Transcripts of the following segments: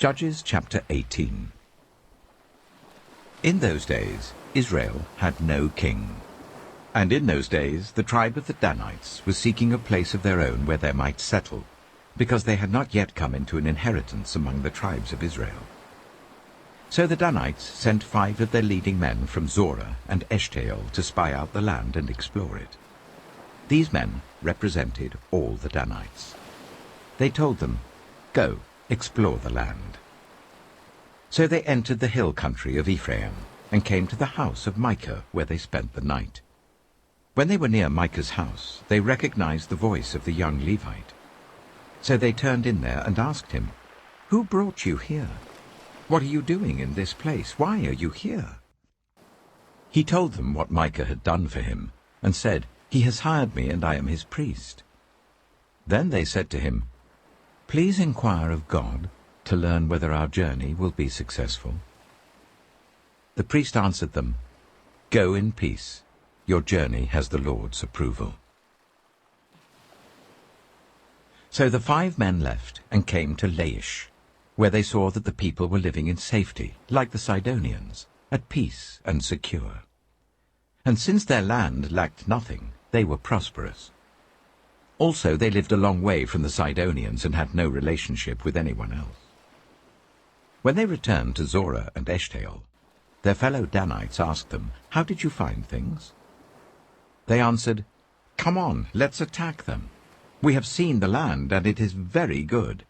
Judges chapter 18. In those days, Israel had no king. And in those days, the tribe of the Danites was seeking a place of their own where they might settle, because they had not yet come into an inheritance among the tribes of Israel. So the Danites sent 5 of their leading men from Zorah and Eshtaol to spy out the land and explore it. These men represented all the Danites. They told them, "Go, explore the land." So they entered the hill country of Ephraim and came to the house of Micah, where they spent the night. When they were near Micah's house, they recognized the voice of the young Levite. So they turned in there and asked him, "Who brought you here? What are you doing in this place? Why are you here?" He told them what Micah had done for him, and said, "He has hired me, and I am his priest." Then they said to him, "Please inquire of God to learn whether our journey will be successful." The priest answered them, "Go in peace. Your journey has the Lord's approval." So the 5 men left and came to Laish, where they saw that the people were living in safety, like the Sidonians, at peace and secure. And since their land lacked nothing, they were prosperous. Also they lived a long way from the Sidonians and had no relationship with anyone else. When they returned to Zorah and Eshtaol, their fellow Danites asked them, "How did you find things?" They answered, "Come on, let's attack them. We have seen the land, and it is very good.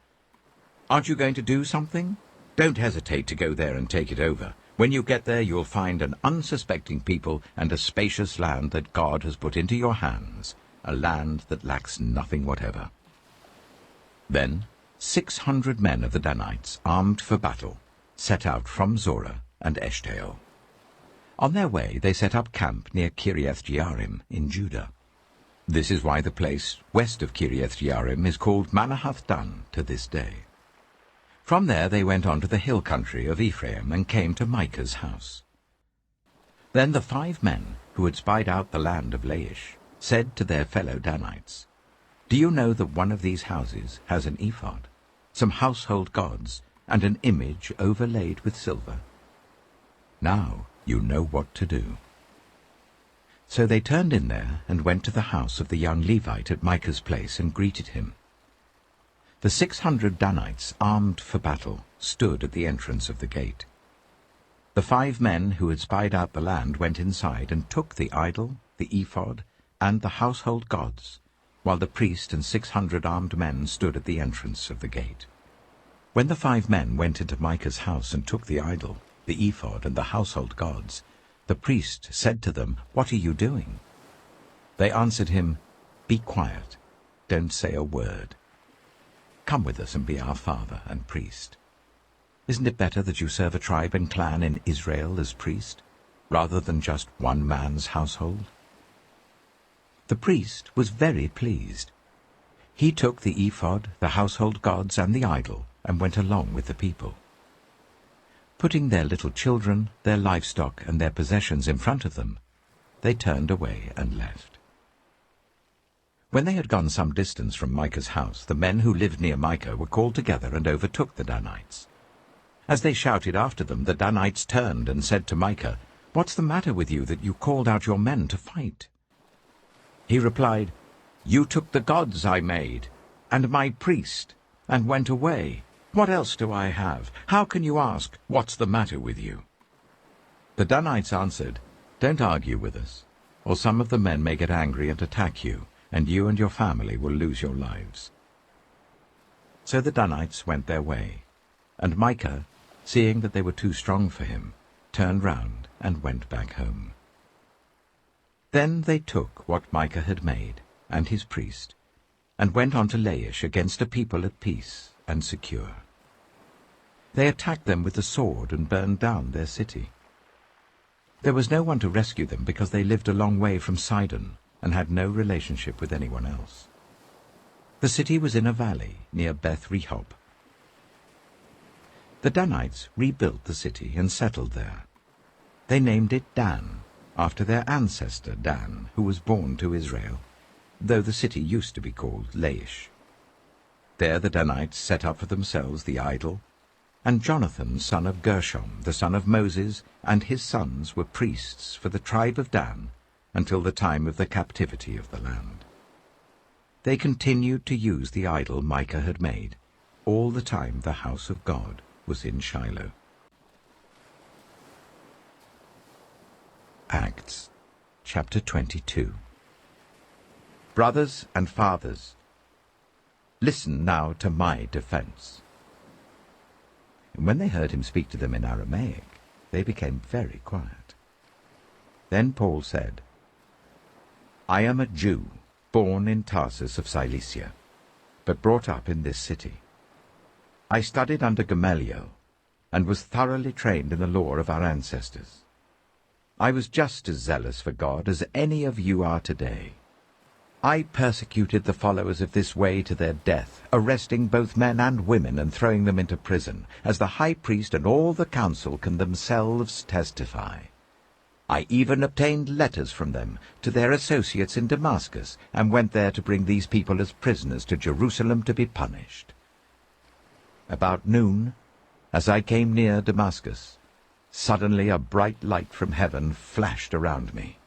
Aren't you going to do something? Don't hesitate to go there and take it over. When you get there, you'll find an unsuspecting people and a spacious land that God has put into your hands, a land that lacks nothing whatever." Then 600 men of the Danites, armed for battle, set out from Zorah and Eshtaol. On their way they set up camp near Kiriath-Jearim in Judah. This is why the place west of Kiriath-Jearim is called Manahath-Dan to this day. From there they went on to the hill country of Ephraim and came to Micah's house. Then the 5 men who had spied out the land of Laish said to their fellow Danites, "Do you know that one of these houses has an ephod, some household gods, and an image overlaid with silver? Now you know what to do." So they turned in there and went to the house of the young Levite at Micah's place and greeted him. The 600 Danites, armed for battle, stood at the entrance of the gate. The 5 men who had spied out the land went inside and took the idol, the ephod, and the household gods, while the priest and 600 armed men stood at the entrance of the gate. When the 5 men went into Micah's house and took the idol, the ephod, and the household gods, the priest said to them, "What are you doing?" They answered him, "Be quiet, don't say a word. Come with us and be our father and priest. Isn't it better that you serve a tribe and clan in Israel as priest, rather than just one man's household?" The priest was very pleased. He took the ephod, the household gods, and the idol, and went along with the people. Putting their little children, their livestock, and their possessions in front of them, they turned away and left. When they had gone some distance from Micah's house, the men who lived near Micah were called together and overtook the Danites. As they shouted after them, the Danites turned and said to Micah, "What's the matter with you that you called out your men to fight?" He replied, "You took the gods I made, and my priest, and went away. What else do I have? How can you ask, 'What's the matter with you?'" The Danites answered, "Don't argue with us, or some of the men may get angry and attack you, and your family will lose your lives." So the Danites went their way, and Micah, seeing that they were too strong for him, turned round and went back home. Then they took what Micah had made, and his priest, and went on to Laish against a people at peace and secure. They attacked them with the sword and burned down their city. There was no one to rescue them because they lived a long way from Sidon and had no relationship with anyone else. The city was in a valley near Beth Rehob. The Danites rebuilt the city and settled there. They named it Dan, after their ancestor Dan, who was born to Israel, though the city used to be called Laish. There the Danites set up for themselves the idol, And Jonathan, son of Gershom, the son of Moses, and his sons were priests for the tribe of Dan until the time of the captivity of the land. They continued to use the idol Micah had made, all the time the house of God was in Shiloh. Acts, chapter 22. Brothers and fathers, listen now to my defense. And when they heard him speak to them in Aramaic, they became very quiet. Then Paul said, I am a Jew, born in Tarsus of Cilicia, but brought up in this city. I studied under Gamaliel, and was thoroughly trained in the law of our ancestors. I was just as zealous for God as any of you are today. I persecuted the followers of this way to their death, arresting both men and women and throwing them into prison, as the high priest and all the council can themselves testify. I even obtained letters from them to their associates in Damascus, and went there to bring these people as prisoners to Jerusalem to be punished. About noon, as I came near Damascus, suddenly a bright light from heaven flashed around me.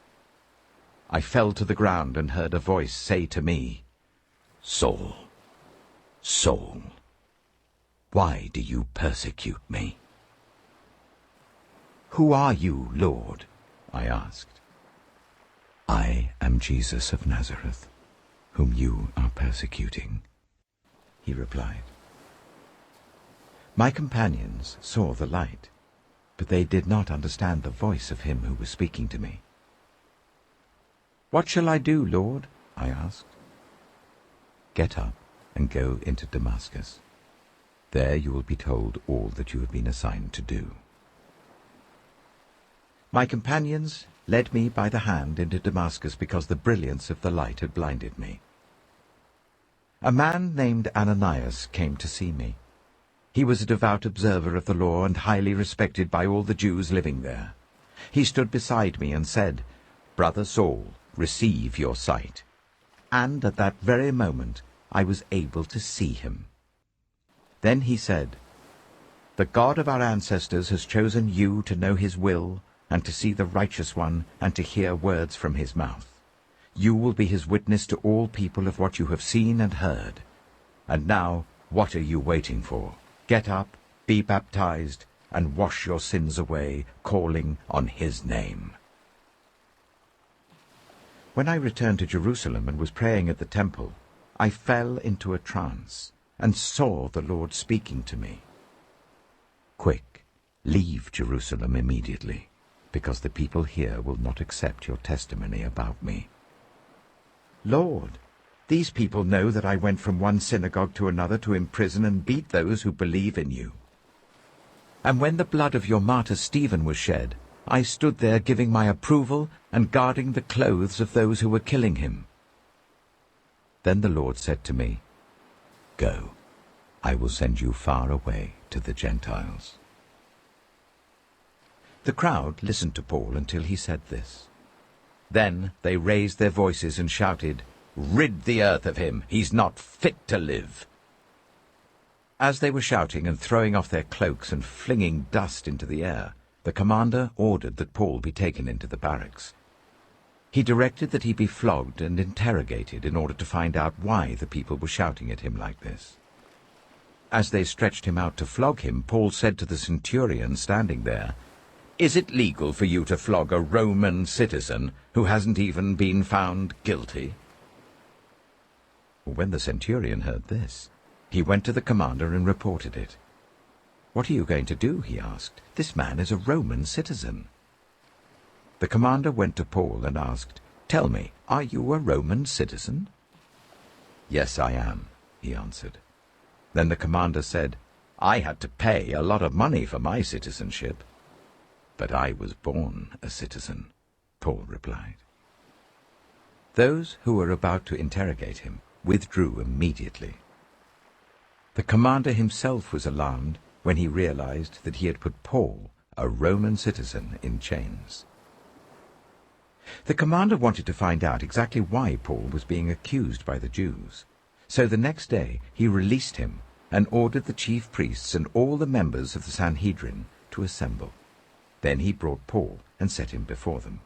I fell to the ground and heard a voice say to me, Saul, Saul, why do you persecute me? Who are you, Lord? I asked. I am Jesus of Nazareth, whom you are persecuting, he replied. My companions saw the light, but they did not understand the voice of him who was speaking to me. What shall I do, Lord? I asked. Get up and go into Damascus. There you will be told all that you have been assigned to do. My companions led me by the hand into Damascus because the brilliance of the light had blinded me. A man named Ananias came to see me. He was a devout observer of the law and highly respected by all the Jews living there. He stood beside me and said, Brother Saul, receive your sight. And at that very moment I was able to see him. Then he said, The God of our ancestors has chosen you to know his will, and to see the righteous one, and to hear words from his mouth. You will be his witness to all people of what you have seen and heard. And now, what are you waiting for? Get up, be baptized, and wash your sins away, calling on his name. When I returned to Jerusalem and was praying at the temple, I fell into a trance, and saw the Lord speaking to me. Quick, leave Jerusalem immediately, because the people here will not accept your testimony about me. Lord, these people know that I went from one synagogue to another to imprison and beat those who believe in you. And when the blood of your martyr Stephen was shed, I stood there giving my approval and guarding the clothes of those who were killing him. Then the Lord said to me, Go, I will send you far away to the Gentiles. The crowd listened to Paul until he said this. Then they raised their voices and shouted, Rid the earth of him! He's not fit to live! As they were shouting and throwing off their cloaks and flinging dust into the air, the commander ordered that Paul be taken into the barracks. He directed that he be flogged and interrogated in order to find out why the people were shouting at him like this. As they stretched him out to flog him, Paul said to the centurion standing there, Is it legal for you to flog a Roman citizen who hasn't even been found guilty? When the centurion heard this, he went to the commander and reported it. What are you going to do? He asked. This man is a Roman citizen. The commander went to Paul and asked, Tell me, are you a Roman citizen? Yes, I am, he answered. Then the commander said, I had to pay a lot of money for my citizenship. But I was born a citizen, Paul replied. Those who were about to interrogate him withdrew immediately. The commander himself was alarmed when he realized that he had put Paul, a Roman citizen, in chains. The commander wanted to find out exactly why Paul was being accused by the Jews. So the next day he released him and ordered the chief priests and all the members of the Sanhedrin to assemble. Then he brought Paul and set him before them.